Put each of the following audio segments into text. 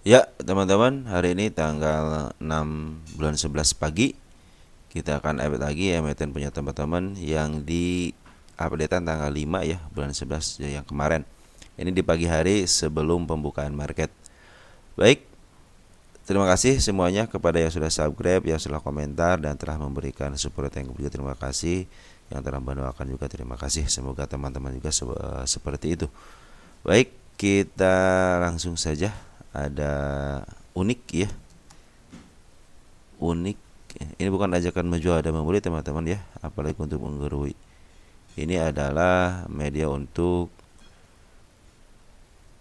Ya, teman-teman, hari ini tanggal 6 bulan 11 pagi kita akan update lagi emiten punya teman-teman yang di updatean tanggal 5 ya, bulan 11 ya, yang kemarin. Ini di pagi hari sebelum pembukaan market. Baik, terima kasih semuanya kepada yang sudah subscribe, yang sudah komentar dan telah memberikan support yang juga terima kasih. Yang telah mendoakan juga terima kasih. Semoga teman-teman juga seperti itu. Baik, kita langsung saja. Ada unik ya, unik. Ini bukan ajakan menjual dan membeli teman-teman ya, apalagi untuk menggurui. Ini adalah media untuk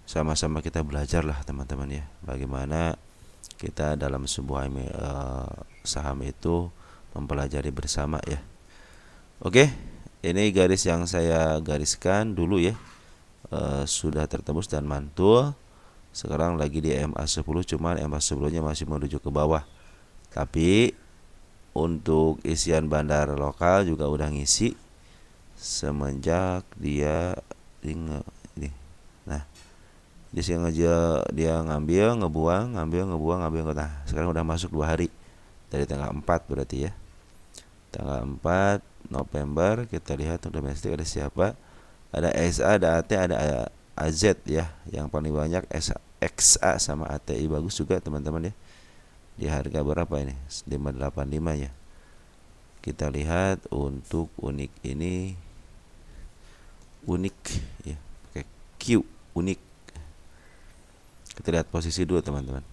sama-sama kita belajar lah teman-teman ya, bagaimana kita dalam sebuah saham itu mempelajari bersama ya. Oke, ini garis yang saya gariskan dulu ya, sudah tertembus dan mantul. Sekarang lagi di MA10, cuman MA sebelumnya masih menuju ke bawah. Tapi untuk isian bandar lokal juga udah ngisi semenjak dia ini. Nah, dia ngambil, ngebuang, ngambil, ngebuang, ngambil. Nah, sekarang udah masuk 2 hari dari tanggal 4 berarti ya. Tanggal 4 November kita lihat untuk domestik ada siapa? Ada SA, ada AT, ada AZ ya. Yang paling banyak XA sama ATI bagus juga teman-teman ya. Di harga berapa ini? 585 ya. Kita lihat untuk unik ini, unik ya, pakai Q, unik. Kita lihat posisi dulu teman-teman.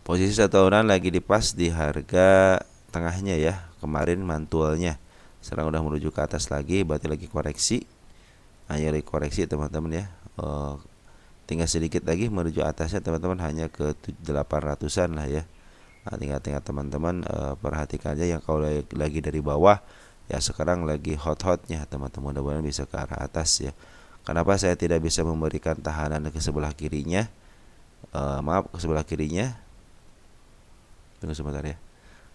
Posisi 1 tahunan lagi dipas di harga tengahnya ya. Kemarin mantulnya. Sekarang udah menuju ke atas lagi, berarti lagi koreksi. Hanya lagi koreksi teman-teman ya. Tinggal sedikit lagi menuju atasnya teman-teman, hanya ke 800-an lah ya. Nah, tinggal teman-teman perhatikan aja yang kalau lagi dari bawah ya, sekarang lagi hot-hotnya teman-teman, mudah-mudahan bisa ke arah atas ya. Kenapa saya tidak bisa memberikan tahanan ke sebelah kirinya? Maaf, ke sebelah kirinya. Tunggu sebentar ya.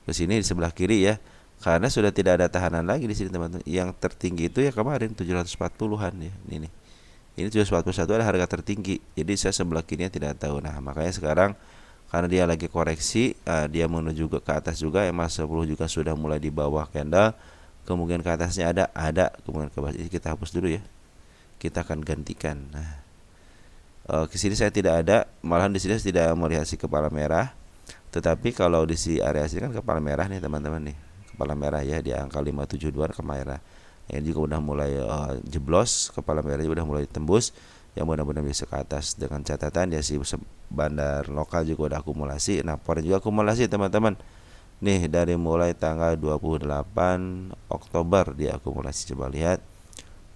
Ke sini di sebelah kiri ya. Karena sudah tidak ada tahanan lagi di sini teman-teman. Yang tertinggi itu ya kemarin 740-an ya. Ini 741 adalah harga tertinggi. Jadi saya sebelah kirinya tidak tahu. Nah, makanya sekarang karena dia lagi koreksi, dia menuju ke atas juga. MA10 juga sudah mulai di bawah candle. Kemungkinan ke atasnya ada, kemungkinan ke bawah. Jadi kita hapus dulu ya. Kita akan gantikan. Nah, ke sini saya tidak ada, malahan di sini saya tidak melihat si kepala merah. Tetapi kalau di si area sini kan kepala merah nih teman-teman nih. Kepala merah ya di angka 572 kepala merah. Ini juga udah mulai jeblos, kepala merahnya udah mulai tembus. Yang mudah-mudahan bisa ke atas, dengan catatan ya si bandar lokal juga udah akumulasi. Nah, foreign juga akumulasi teman-teman. Nih dari mulai tanggal 28 Oktober dia akumulasi. Coba lihat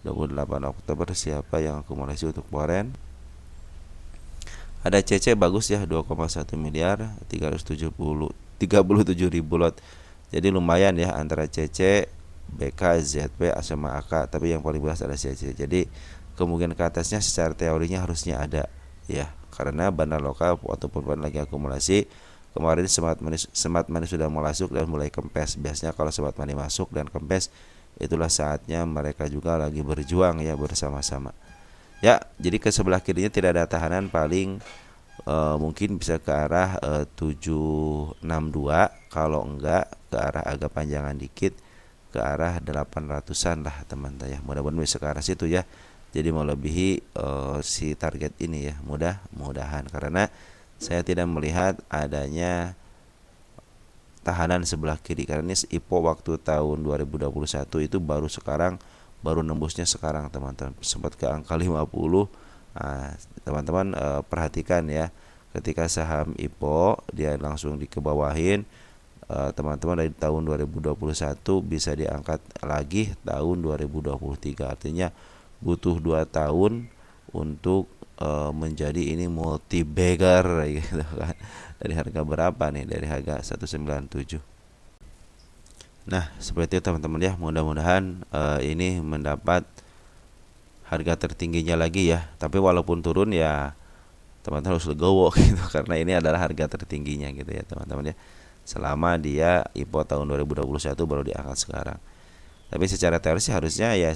28 Oktober siapa yang akumulasi untuk foreign. Ada CC bagus ya, 2,1 miliar 37 ribu lot. Jadi lumayan ya antara CC, BK, ZP, sama AK. Tapi yang paling belas ada CC. Jadi kemungkinan ke atasnya secara teorinya harusnya ada ya, karena bandar lokal ataupun bandar lagi akumulasi. Kemarin Smart Money sudah masuk dan mulai kempes. Biasanya kalau Smart Money masuk dan kempes, itulah saatnya mereka juga lagi berjuang ya bersama-sama. Ya, jadi ke sebelah kirinya tidak ada tahanan, paling mungkin bisa ke arah 762, kalau enggak ke arah agak panjangan dikit ke arah 800-an lah teman-teman ya. Mudah-mudahan bisa ke arah situ ya. Jadi melebihi si target ini ya, mudah-mudahan, karena saya tidak melihat adanya tahanan sebelah kiri, karena ini IPO waktu tahun 2021 itu baru nembusnya sekarang teman-teman, sempat ke angka 50. Nah, teman-teman perhatikan ya, ketika saham IPO dia langsung dikebawahin, teman-teman dari tahun 2021 bisa diangkat lagi tahun 2023. Artinya butuh 2 tahun untuk menjadi ini multi bagger gitu kan. Dari harga berapa nih? Dari harga 197. Nah, seperti itu teman-teman ya. Mudah-mudahan ini mendapat harga tertingginya lagi ya. Tapi walaupun turun ya teman-teman harus legowo gitu, karena ini adalah harga tertingginya gitu ya teman-teman ya. Selama dia IPO tahun 2021 baru diangkat sekarang. Tapi secara teori sih harusnya ya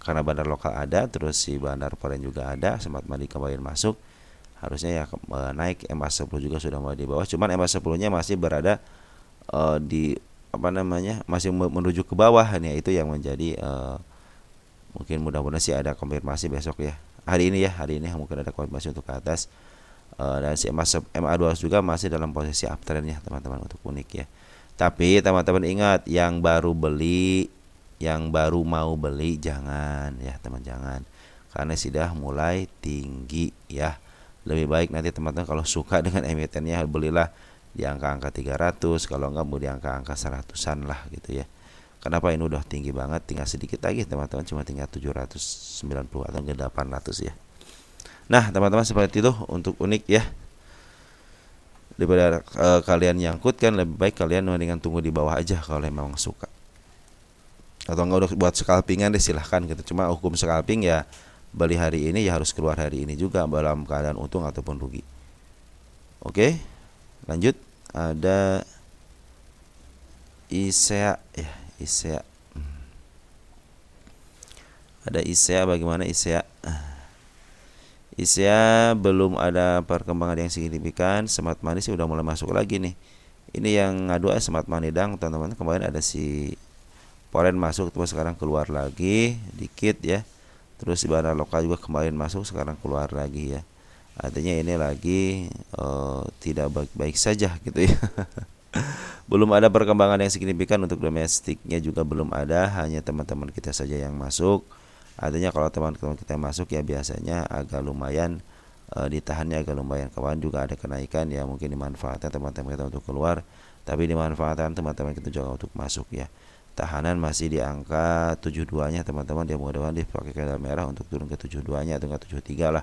karena bandar lokal ada, terus si bandar foreign juga ada, Smart Money kembali masuk, harusnya ya naik. MA10 juga sudah mulai di bawah, cuman MA10-nya masih berada di masih menuju ke bawah nih. Itu yang menjadi mungkin mudah-mudahan sih ada konfirmasi besok ya, hari ini mungkin ada konfirmasi untuk ke atas. Dan si MA2 juga masih dalam posisi uptrend ya teman-teman untuk unik ya. Tapi teman-teman ingat, yang baru mau beli jangan ya teman, jangan, karena sudah mulai tinggi ya. Lebih baik nanti teman-teman kalau suka dengan emitennya belilah di angka-angka 300, kalau enggak mau di angka-angka 100-an lah gitu ya. Kenapa? Ini udah tinggi banget, tinggal sedikit lagi teman-teman, cuma tinggal 790 atau 800 ya. Nah teman-teman, seperti itu untuk unik ya. Daripada kalian nyangkut kan, lebih baik kalian mendingan tunggu di bawah aja kalau memang suka. Atau enggak udah buat scalpingan deh, silahkan gitu. Cuma hukum scalping ya, beli hari ini ya harus keluar hari ini juga dalam keadaan untung ataupun rugi. Oke, lanjut. Ada ISEA ya, ISEA. Ada ISEA, bagaimana ISEA? ISEA belum ada perkembangan yang signifikan. Smart money sih udah mulai masuk lagi nih. Ini yang ngadu smart money dang teman-teman. Kemarin ada si Foreign masuk, terus sekarang keluar lagi dikit ya. Terus di bandar lokal juga kemarin masuk, sekarang keluar lagi ya. Artinya ini lagi tidak baik-baik saja gitu ya. Belum ada perkembangan yang signifikan untuk domestiknya, juga belum ada, hanya teman-teman kita saja yang masuk. Artinya kalau teman-teman kita masuk ya biasanya agak lumayan ditahannya agak lumayan. Kawan juga ada kenaikan ya, mungkin dimanfaatkan teman-teman kita untuk keluar, tapi dimanfaatkan teman-teman kita juga untuk masuk ya. Tahanan masih di angka 72-nya teman-teman, dia mudah-mudahan dipakai candle merah untuk turun ke 72-nya atau ke 73 lah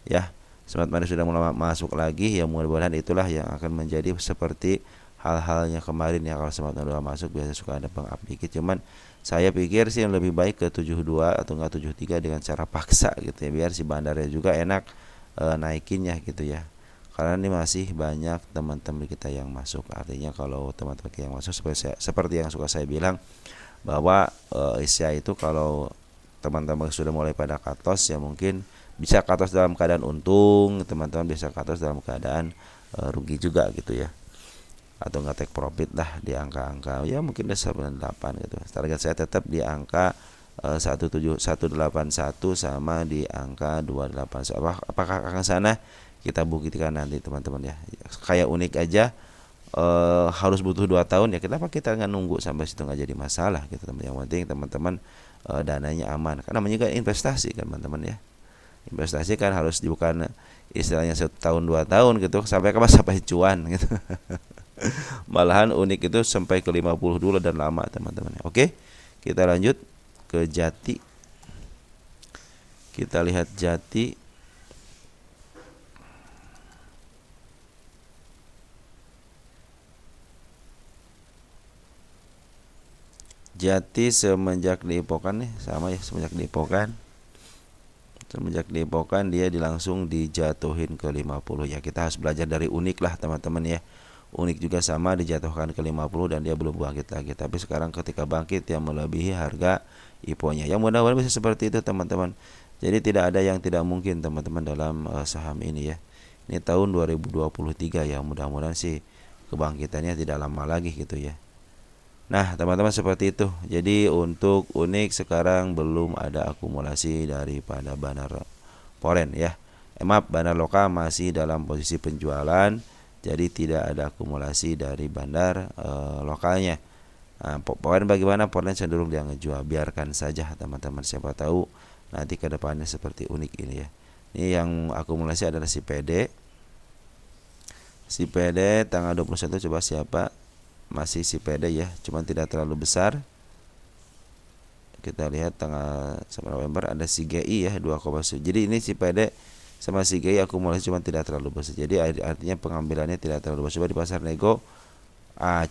ya. Smart money sudah mulai masuk lagi ya, mudah-mudahan itulah yang akan menjadi seperti hal-halnya kemarin ya. Kalau smart money udah masuk biasa suka ada peng-up dikit, cuman saya pikir sih yang lebih baik ke 72 atau enggak 73 dengan cara paksa gitu ya, biar si bandarnya juga enak naikinnya gitu ya. Karena ini masih banyak teman-teman kita yang masuk. Artinya kalau teman-teman kita yang masuk, seperti yang suka saya bilang, bahwa ISEA itu kalau teman-teman sudah mulai pada katos ya, mungkin bisa katos dalam keadaan untung, teman-teman bisa katos dalam keadaan rugi juga gitu ya. Atau nggak take profit lah di angka-angka ya mungkin udah 98 gitu. Target saya tetap di angka 181 sama di angka 28. Apakah akan sana? Kita buktikan nanti teman-teman ya. Kayak unik aja harus butuh 2 tahun ya, kenapa kita nggak nunggu sampai situ, nggak jadi masalah gitu teman. Yang penting teman-teman dananya aman, karena namanya juga investasi kan teman-teman ya. Investasi kan harus bukan istilahnya 1 tahun 2 tahun gitu sampai cuan gitu. Malahan unik itu sampai ke 50 dulu dan lama teman-teman. Oke, kita lanjut ke Jati. Kita lihat Jati. Jati semenjak diipokan nih, sama ya, semenjak diipokan dia langsung dijatuhin ke 50 ya. Kita harus belajar dari unik lah teman-teman ya. Unik juga sama dijatuhkan ke 50 dan dia belum bangkit lagi. Tapi sekarang ketika bangkit yang melebihi harga IPO-nya. Yang mudah-mudahan bisa seperti itu teman-teman. Jadi tidak ada yang tidak mungkin teman-teman dalam saham ini ya. Ini tahun 2023 ya, mudah-mudahan sih kebangkitannya tidak lama lagi gitu ya. Nah teman-teman seperti itu. Jadi untuk unik sekarang belum ada akumulasi daripada bandar foreign ya. Maaf, bandar lokal masih dalam posisi penjualan. Jadi tidak ada akumulasi dari bandar lokalnya. Nah, foreign bagaimana? Foreign cenderung dia ngejual. Biarkan saja teman-teman, siapa tahu nanti ke depannya seperti unik ini ya. Ini yang akumulasi adalah si PD. Si PD tanggal 21 coba siapa? Masih si PD ya, cuman tidak terlalu besar. Kita lihat tanggal 9 November ada si GI ya 2,1. Jadi ini si PD sama si GI akumulasi cuma tidak terlalu besar. Jadi artinya pengambilannya tidak terlalu besar. Coba di pasar nego.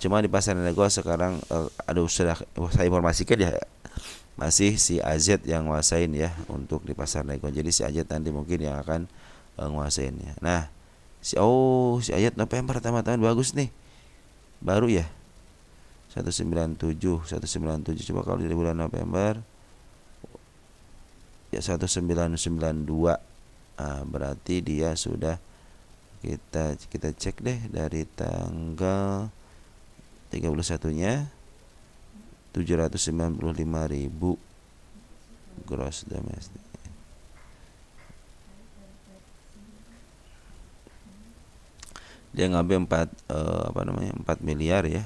Cuma di pasar nego sekarang sudah saya informasikan ya, masih si AZ yang nguasain ya untuk di pasar nego. Jadi si AZ nanti mungkin yang akan nguasain ya. Nah, si AZ November teman-teman bagus nih. Baru ya 197 coba kalau di bulan November ya 1992 Berarti dia sudah kita cek deh dari tanggal 31-nya 795.000 gross domestic. Dia ngambil 4 miliar ya.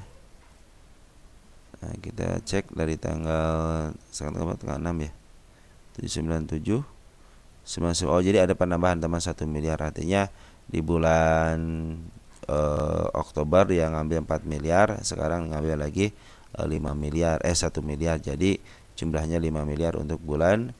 Nah, kita cek dari tanggal sekarang tanggal 6 ya. 797 90. Oh, jadi ada penambahan teman 1 miliar. Artinya di bulan Oktober yang ngambil 4 miliar, sekarang ngambil lagi 5 miliar 1 miliar. Jadi jumlahnya 5 miliar untuk bulan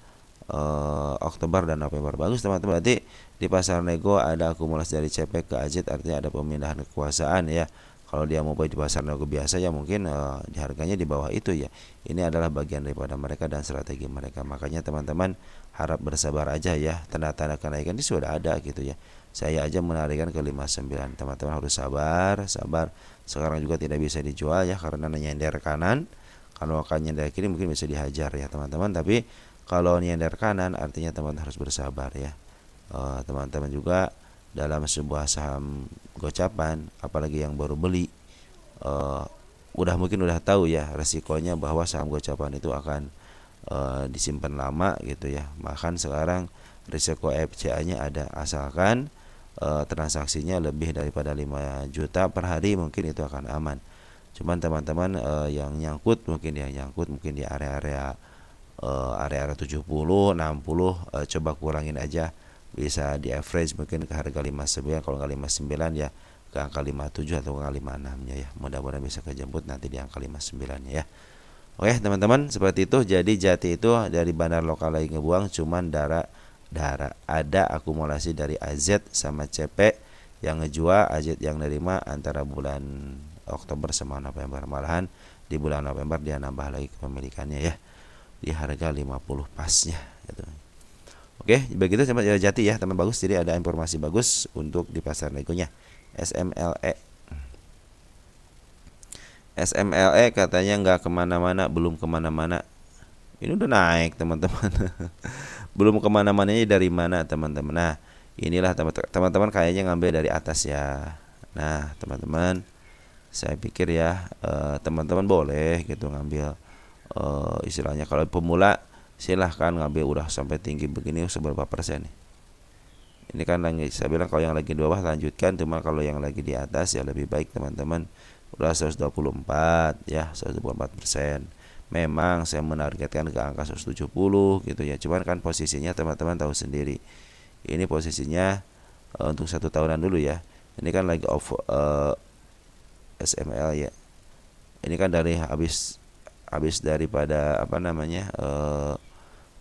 Oktober dan November. Bagus teman-teman. Berarti di pasar nego ada akumulasi dari CP ke AZ, artinya ada pemindahan kekuasaan ya. Kalau dia mau beli di pasar nego biasa ya mungkin di harganya di bawah itu ya. Ini adalah bagian daripada mereka dan strategi mereka. Makanya teman-teman harap bersabar aja ya. Tanda-tanda kenaikan ini sudah ada gitu ya. Saya aja menarikan ke 59. Teman-teman harus sabar. Sekarang juga tidak bisa dijual ya karena nyender kanan. Kalau akan nyender kiri mungkin bisa dihajar ya teman-teman. Tapi kalau nyender kanan artinya teman-teman harus bersabar ya. Teman-teman juga dalam sebuah saham gocapan, apalagi yang baru beli, mungkin udah tahu ya resikonya bahwa saham gocapan itu akan disimpan lama gitu ya. Bahkan sekarang risiko FCA-nya ada, asalkan transaksinya lebih daripada 5 juta per hari mungkin itu akan aman. Cuman teman-teman yang nyangkut mungkin di area-area 70, 60, coba kurangin aja. Bisa di average mungkin ke harga 59, kalau nggak 59 ya ke angka 57 atau ke angka 56 nya ya. Mudah-mudahan bisa kejemput nanti di angka 59 nya ya. Oke teman-teman, seperti itu. Jadi Jati itu dari bandar lokal lagi ngebuang, cuman ada akumulasi dari AZ sama CP yang ngejual, AZ yang nerima antara bulan Oktober sama November. Malahan di bulan November dia nambah lagi kepemilikannya ya, di harga 50 pasnya gitu. Oke, begitu sama Jati ya, teman bagus. Jadi ada informasi bagus untuk di pasar negonya. SMLE katanya nggak kemana-mana, belum kemana-mana. Ini udah naik teman-teman. Belum kemana-mananya dari mana teman-teman? Nah, inilah teman-teman kayaknya ngambil dari atas ya. Nah teman-teman, saya pikir ya teman-teman boleh gitu ngambil istilahnya kalau pemula silahkan ngambil udah sampai tinggi begini seberapa persen nih. Ini kan lagi saya bilang kalau yang lagi di bawah lanjutkan, cuma kalau yang lagi di atas ya lebih baik teman-teman udah 124 ya, 124%. Memang saya menargetkan ke angka 170 gitu ya. Cuman kan posisinya teman-teman tahu sendiri. Ini posisinya untuk 1 tahunan dulu ya. Ini kan lagi SML ya. Ini kan dari habis daripada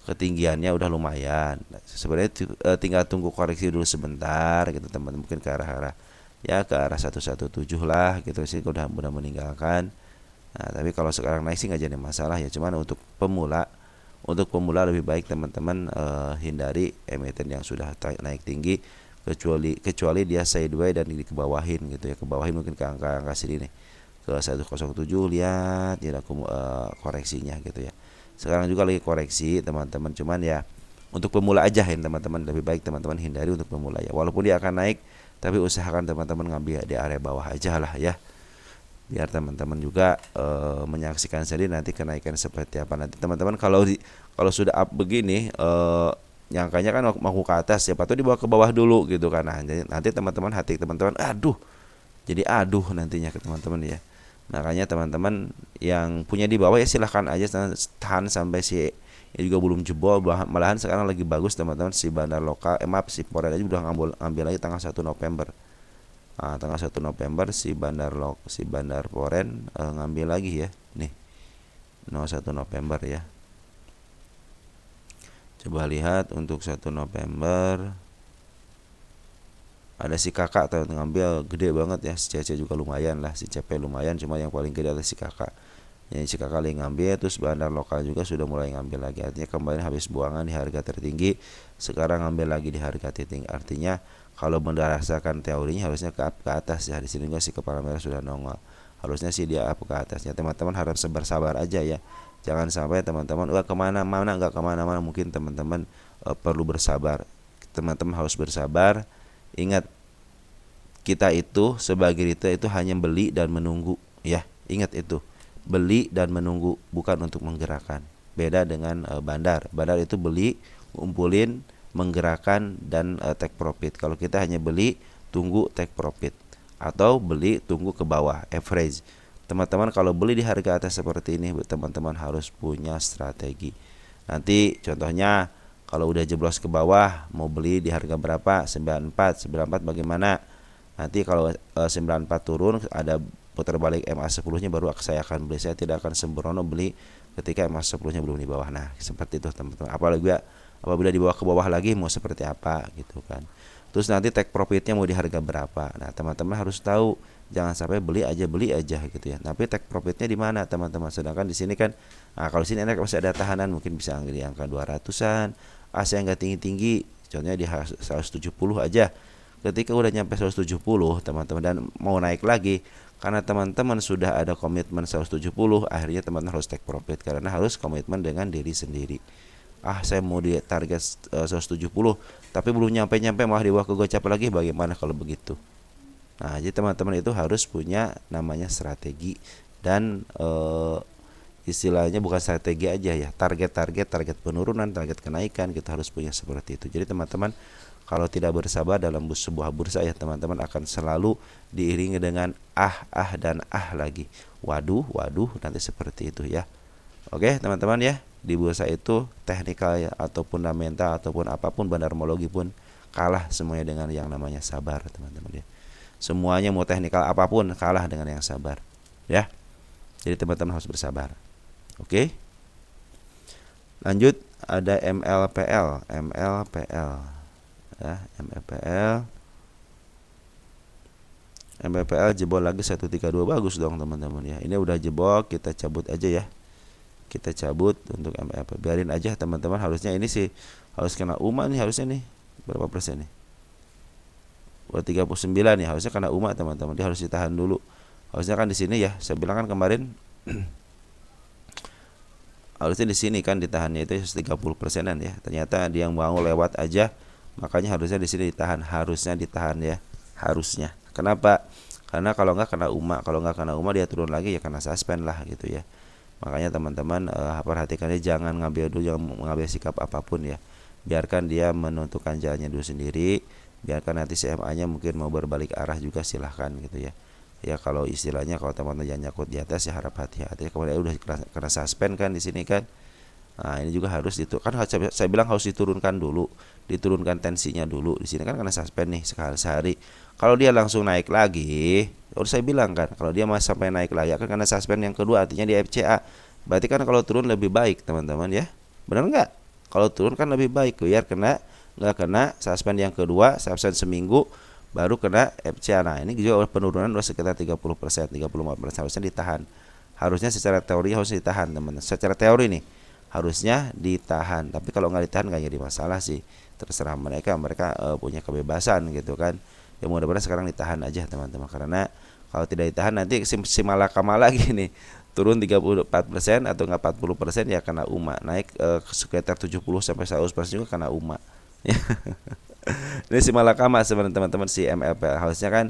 ketinggiannya udah lumayan. Sebenarnya tinggal tunggu koreksi dulu sebentar gitu teman, mungkin ke arah ya ke arah 117 lah gitu sih, udah meninggalkan. Nah, tapi kalau sekarang naik sih nggak jadi masalah ya. Cuman untuk pemula lebih baik teman-teman hindari emiten yang sudah naik tinggi, kecuali dia sideways dan dikebawahin gitu ya. Kebawahin mungkin ke angka sini nih, ke 107, lihat tidak koreksinya gitu ya. Sekarang juga lagi koreksi teman-teman, cuman ya untuk pemula aja ya teman-teman, lebih baik teman-teman hindari untuk pemula ya. Walaupun dia akan naik, tapi usahakan teman-teman ngambil di area bawah aja lah ya, biar teman-teman juga menyaksikan sendiri nanti kenaikan seperti apa. Nanti teman-teman kalau sudah up begini nyangkanya kan mau ke atas, siapa tuh dibawa ke bawah dulu gitu kan. Nah, nanti teman-teman jadi aduh nantinya ke teman-teman ya. Makanya teman-teman yang punya di bawah ya silahkan aja tahan sampai si ya juga belum jebol. Malahan sekarang lagi bagus teman-teman, si bandar lokal si Forex aja udah ngambil lagi tanggal 1 November. Nah, tanggal 1 November si bandar Forex ngambil lagi ya nih 1 November ya. Coba lihat untuk 1 November ada si kakak tuh ngambil gede banget ya. Si CC juga lumayan lah, si CP lumayan, cuma yang paling gede adalah si kakak. Yang si kakak lagi ngambil, terus bandar lokal juga sudah mulai ngambil lagi. Artinya kemarin habis buangan di harga tertinggi, sekarang ngambil lagi di harga tertinggi. Artinya kalau berdasarkan teorinya harusnya ke atas ya. Di sini juga si kepala merah sudah nongol, harusnya sih dia up ke atasnya. Teman-teman harap sabar aja ya. Jangan sampai teman-teman kemana-mana, nggak kemana-mana. Mungkin teman-teman perlu bersabar. teman-teman harus bersabar. Ingat, kita itu sebagai retail itu hanya beli dan menunggu ya. Ingat itu, beli dan menunggu, bukan untuk menggerakkan. Beda dengan bandar. Bandar itu beli, ngumpulin, menggerakkan, dan take profit. Kalau kita hanya beli, tunggu take profit, atau beli tunggu ke bawah, average. Teman-teman kalau beli di harga atas seperti ini, teman-teman harus punya strategi. Nanti contohnya kalau udah jeblos ke bawah, mau beli di harga berapa? 94 bagaimana? Nanti kalau 94 turun, ada putar balik MA10 nya, baru saya akan beli. Saya tidak akan sembrono beli ketika MA10 nya belum di bawah. Nah seperti itu teman-teman. Apabila di bawah ke bawah lagi, mau seperti apa gitu kan. Terus nanti take profitnya mau di harga berapa. Nah teman-teman harus tahu, jangan sampai beli aja gitu ya. Tapi take profitnya di mana teman-teman? Sedangkan di sini kan, nah kalau sini enak masih ada tahanan, mungkin bisa di angka 200-an. Saya nggak tinggi-tinggi, contohnya di 170 aja. Ketika udah nyampe 170 teman-teman dan mau naik lagi, karena teman-teman sudah ada komitmen 170, akhirnya teman-teman harus take profit karena harus komitmen dengan diri sendiri. Saya mau di target 170 tapi belum nyampe-nyampe, malah di bawah kegocap lagi, bagaimana kalau begitu? Nah jadi teman-teman itu harus punya namanya strategi dan istilahnya bukan strategi aja ya, target penurunan, target kenaikan, kita harus punya seperti itu. Jadi teman-teman kalau tidak bersabar dalam sebuah bursa ya, teman-teman akan selalu diiringi dengan dan lagi, waduh nanti seperti itu ya. Oke teman-teman ya, di bursa itu teknikal ya, atau fundamental ataupun apapun, bandarmologi pun kalah semuanya dengan yang namanya sabar teman-teman ya. Semuanya mau teknikal apapun kalah dengan yang sabar ya. Jadi teman-teman harus bersabar. Oke. Lanjut, ada MLPL ya, MLPL jebol lagi 132, bagus dong teman-teman ya. Ini udah jebol, kita cabut aja ya. Kita cabut untuk MLP, biarin aja teman-teman. Harusnya ini sih harus kena UMA nih, harusnya nih berapa persen nih? 39 ya, harusnya kena UMA teman-teman. Dia harus ditahan dulu. Harusnya kan di sini ya, saya bilang kan kemarin harusnya di sini kan ditahannya itu 30%-an ya. Ternyata dia yang mau lewat aja, makanya harusnya di sini ditahan, harusnya ditahan ya, harusnya. Kenapa? Karena kalau nggak kena UMA, dia turun lagi ya kena suspend lah gitu ya. Makanya teman-teman perhatikannya, jangan mengambil sikap apapun ya. Biarkan dia menentukan jalannya dulu sendiri. Biarkan nanti CMA-nya mungkin mau berbalik arah juga, silahkan gitu ya. Ya kalau istilahnya, kalau teman-teman jangan nyakut di atas ya, harap hati-hati. Kemudian udah kena suspend kan di sini kan. Nah ini juga harus kan saya bilang harus diturunkan tensinya dulu. Di sini kan kena suspend nih sehari. Kalau dia langsung naik lagi, harus saya bilang kan, kalau dia masih sampai naik lagi akan kena suspend yang kedua, artinya di FCA. Berarti kan kalau turun lebih baik teman-teman ya, benar nggak? Kalau turun kan lebih baik, biar nggak kena suspend yang kedua, suspend seminggu, baru kena FCA. Nah ini juga penurunan udah sekitar 30%, 35%, harusnya ditahan. Harusnya secara teori harus ditahan teman-teman. Secara teori nih harusnya ditahan, tapi kalau nggak ditahan nggak jadi masalah sih, terserah mereka punya kebebasan gitu kan. Ya mudah-mudahan sekarang ditahan aja teman-teman, karena kalau tidak ditahan nanti si malakama lagi nih, turun 34% atau nggak 40% ya kena UMA, naik sekitar 70-100% juga kena UMA ya. Ini si malakama sebenarnya teman-teman, si MLP harusnya kan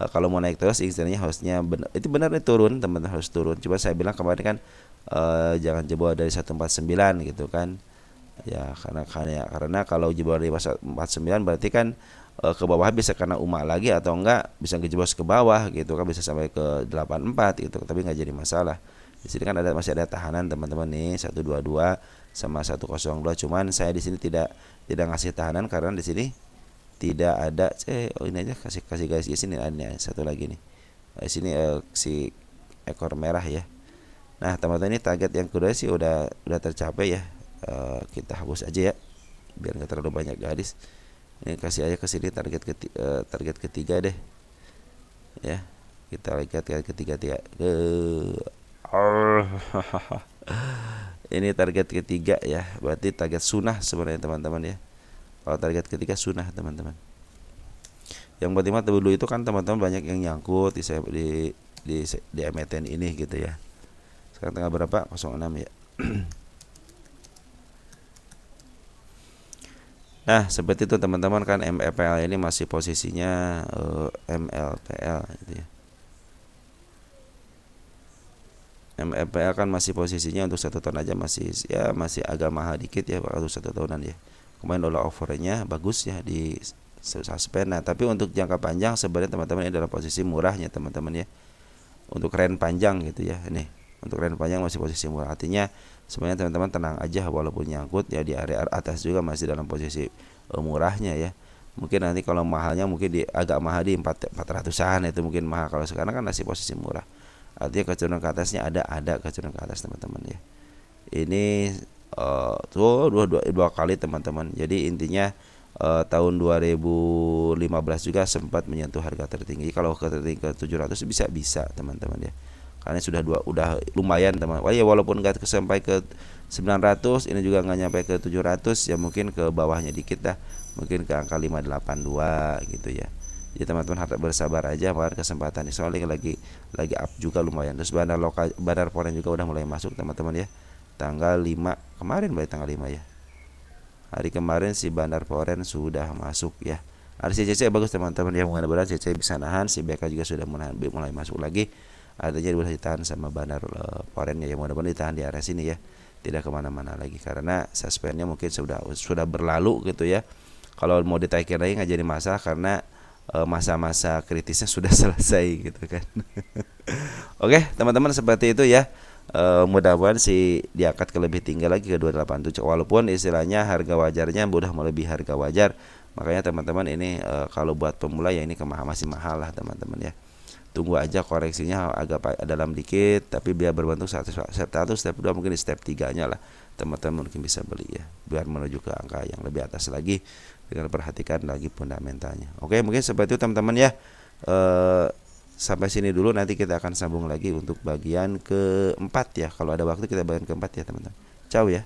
kalau mau naik terus istilahnya harusnya itu benar nih turun, teman-teman harus turun. Coba saya bilang kemarin kan jangan jebol dari 149 gitu kan ya, karena kalau jebol dari 149 berarti kan ke bawah bisa kena UMA lagi, atau enggak bisa ngejeblos ke bawah gitu kan, bisa sampai ke 84 gitu, tapi nggak jadi masalah. Di sini kan masih ada tahanan teman-teman nih, 122 sama 102. Cuman saya di sini tidak ngasih tahanan karena di sini tidak ada. Ini aja kasih guys di sini, ada satu lagi nih. Di sini si ekor merah ya. Nah teman-teman, ini target yang kedua sih udah tercapai ya. Kita hapus aja ya, biar nggak terlalu banyak garis. Ini kasih aja ke sini target ketiga deh ya. Kita lihat target ketiga ini target ketiga ya, berarti target sunnah sebenarnya teman-teman ya. Kalau target ketiga sunnah teman-teman. Yang pertama dulu itu kan teman-teman banyak yang nyangkut di emiten ini gitu ya. Sekarang tanggal berapa? 06 ya. Nah, seperti itu teman-teman, kan MLPL ini masih posisinya MLPL gitu ya. MLPL kan masih posisinya untuk 1 tahun aja masih ya masih agak mahal dikit ya untuk 1 tahunan ya. Kemarin dollar overnya bagus ya di suspend. Nah, tapi untuk jangka panjang sebenarnya teman-teman ini dalam posisi murahnya teman-teman ya. Untuk rent panjang gitu ya. Nih, untuk rent panjang masih posisi murah. Artinya sebenarnya teman-teman tenang aja walaupun nyangkut ya di area atas juga masih dalam posisi murahnya ya. Mungkin nanti kalau mahalnya mungkin di agak mahal di 400-an itu mungkin mahal, kalau sekarang kan masih posisi murah. Artinya kecenderungan ke atasnya ada kecenderungan ke atas teman-teman ya. Ini tuh dua kali teman-teman. Jadi intinya tahun 2015 juga sempat menyentuh harga tertinggi. Kalau ke tertinggi ke 700 bisa teman-teman ya. Karena udah lumayan teman. Wah ya, walaupun nggak sampai ke 900, ini juga nggak nyampe ke 700 ya, mungkin ke bawahnya dikit dah. Mungkin ke angka 582 gitu ya. Jadi teman-teman harus bersabar aja pada kesempatan ini, soalnya lagi up juga lumayan. Terus bandar foreign juga udah mulai masuk teman-teman ya. Tanggal 5 kemarin, berarti tanggal 5 ya. Hari kemarin si bandar foreign sudah masuk ya. Ada si CC bagus teman-teman ya, mudah-mudahan CC bisa nahan. Si BK juga sudah mulai masuk lagi. Artinya boleh ditahan sama bandar foreign ya, mudah-mudahan ditahan di area sini ya, tidak kemana-mana lagi karena suspendnya mungkin sudah berlalu gitu ya. Kalau mau ditaikin lagi nggak jadi masalah karena masa-masa kritisnya sudah selesai gitu kan. Oke teman-teman, seperti itu ya. Mudah-mudahan sih diangkat ke lebih tinggi lagi ke 287, walaupun istilahnya harga wajarnya udah melebihi harga wajar. Makanya teman-teman ini kalau buat pemula ya ini masih mahal lah teman-teman ya. Tunggu aja koreksinya agak dalam dikit, tapi biar berbentuk step 1, step 2, mungkin di step 3 nya lah teman-teman mungkin bisa beli ya, biar menuju ke angka yang lebih atas lagi dengan perhatikan lagi fundamentalnya. Oke, mungkin seperti itu teman-teman ya. Sampai sini dulu, nanti kita akan sambung lagi untuk bagian keempat ya. Kalau ada waktu kita bagian keempat ya teman-teman. Ciao ya.